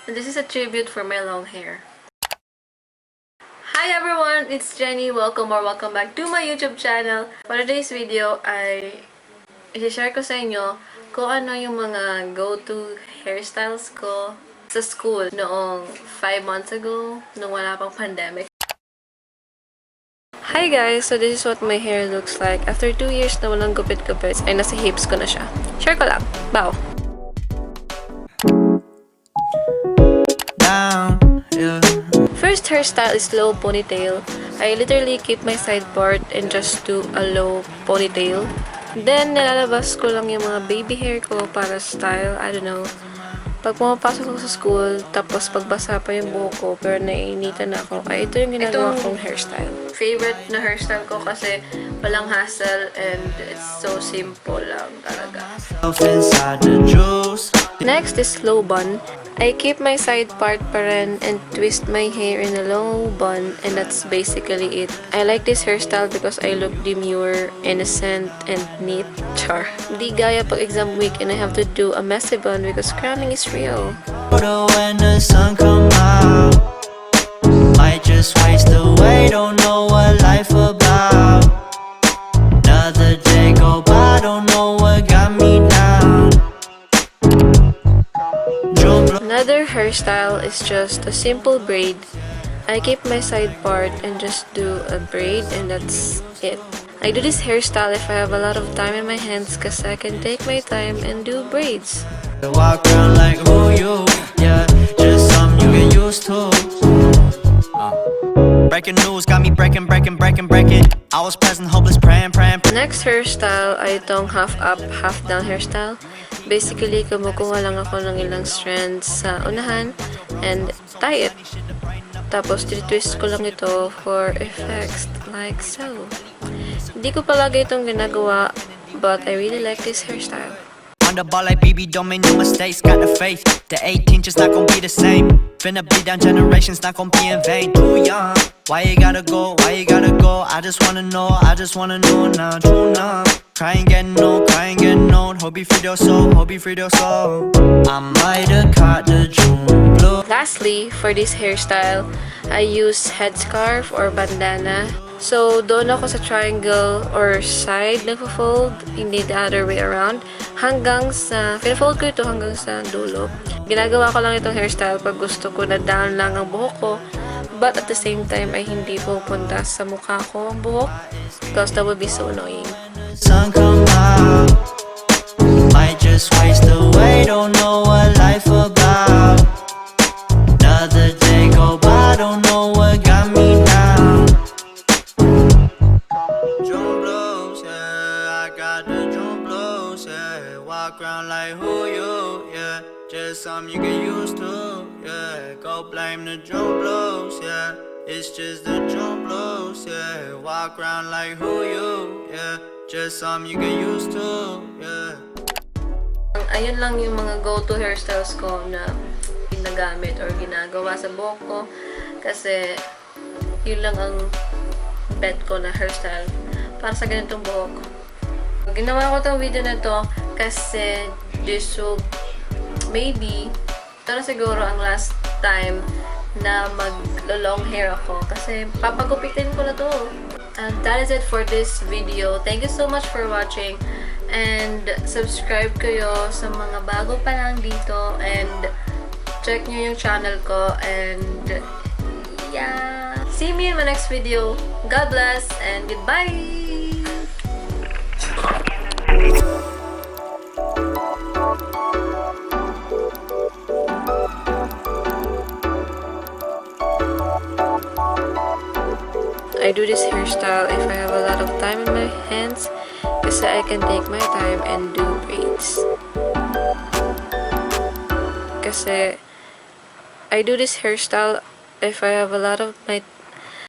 And this is a tribute for my long hair. Hi everyone! It's Jenny. Welcome back to my YouTube channel. For today's video ay i-share ko sa inyo kung ano yung mga go-to hairstyles ko sa school noong 5 months ago, nung wala pang pandemic. Hi guys! So this is what my hair looks like. After 2 years na walang gupit-gupit, ay nasa hips ko na siya. Share ko lang. Bow! First hairstyle is low ponytail. I literally keep my side part and just do a low ponytail. Then, nilalabas ko lang yung mga baby hair ko para style. I don't know. Pag pumapasok ako sa school, tapos pagbasa pa yung buhok ko, pero naiinitan na ako, ay ito yung ginagawa kong hairstyle. Favorite na hairstyle ko kasi walang hassle and it's so simple lang talaga. Next is low bun. I keep my side part pa rin and twist my hair in a low bun, and that's basically it. I like this hairstyle because I look demure, innocent, and neat. Char. Di gaya pag exam week and I have to do a messy bun because crowning is real. When the sun come out, might just waste away, don't know what life about. Another day go by, don't know what got me down. Another hairstyle is just a simple braid. I keep my side part and just do a braid, and that's it. I do this hairstyle if I have a lot of time in my hands because I can take my time and do braids. Walk around like who you, yeah, just something you get used to. Breaking news got me breaking. I was present, hopeless, praying. Next hairstyle ay itong half up, half down hairstyle. Basically, kumukuha lang ako ng ilang strands sa unahan and tie it. Tapos, twist ko lang ito for effects like so. Hindi ko palagi itong ginagawa, but I really like this hairstyle. On the ball like BB, don't make no mistakes, got the faith. The 18 just not gonna be the same. Finna be down generations, not gonna be in vain. Too young, why you gotta go, I just wanna know now, true now. Cry and get no, hope you free your soul, I might have caught the June blue. Lastly, for this hairstyle, I use headscarf or bandana. So, doon ako sa triangle or side nagpo-fold, hindi the other way around. Pin-fold ko ito hanggang sa dulo. Ginagawa ko lang itong hairstyle pag gusto ko na down lang ang buhok ko. But at the same time, ay hindi pupunta sa mukha ko ang buhok. Because that would be so annoying. Sun come out, might just waste away, don't know what life about. Another day go by, don't know what got me down. Drum blows, yeah, I got the drum blows, yeah. Walk around like who you, yeah. Just something you get used to, yeah. Go blame the drum blows, yeah. It's just the drum blows, yeah. Walk around like who you, yeah. Just something you get used to, yeah. Ayun lang yung mga go-to hairstyles ko na ginagamit or ginagawa sa buhok ko. Kasi yun lang ang bet ko na hairstyle para sa ganitong buhok. Ginawa ko itong video na to kasi this will maybe ito na siguro ang last time na mag-long hair ako kasi papagupitin ko na to. And that is it for this video. Thank you so much for watching, and subscribe kayo sa mga bago pa lang dito, and check nyo yung channel ko, and yeah, see me in my next video. God bless and goodbye. I do this hairstyle if I have a lot of time in my hands kasi I can take my time and do braids. Kasi I do this hairstyle if I have a lot of my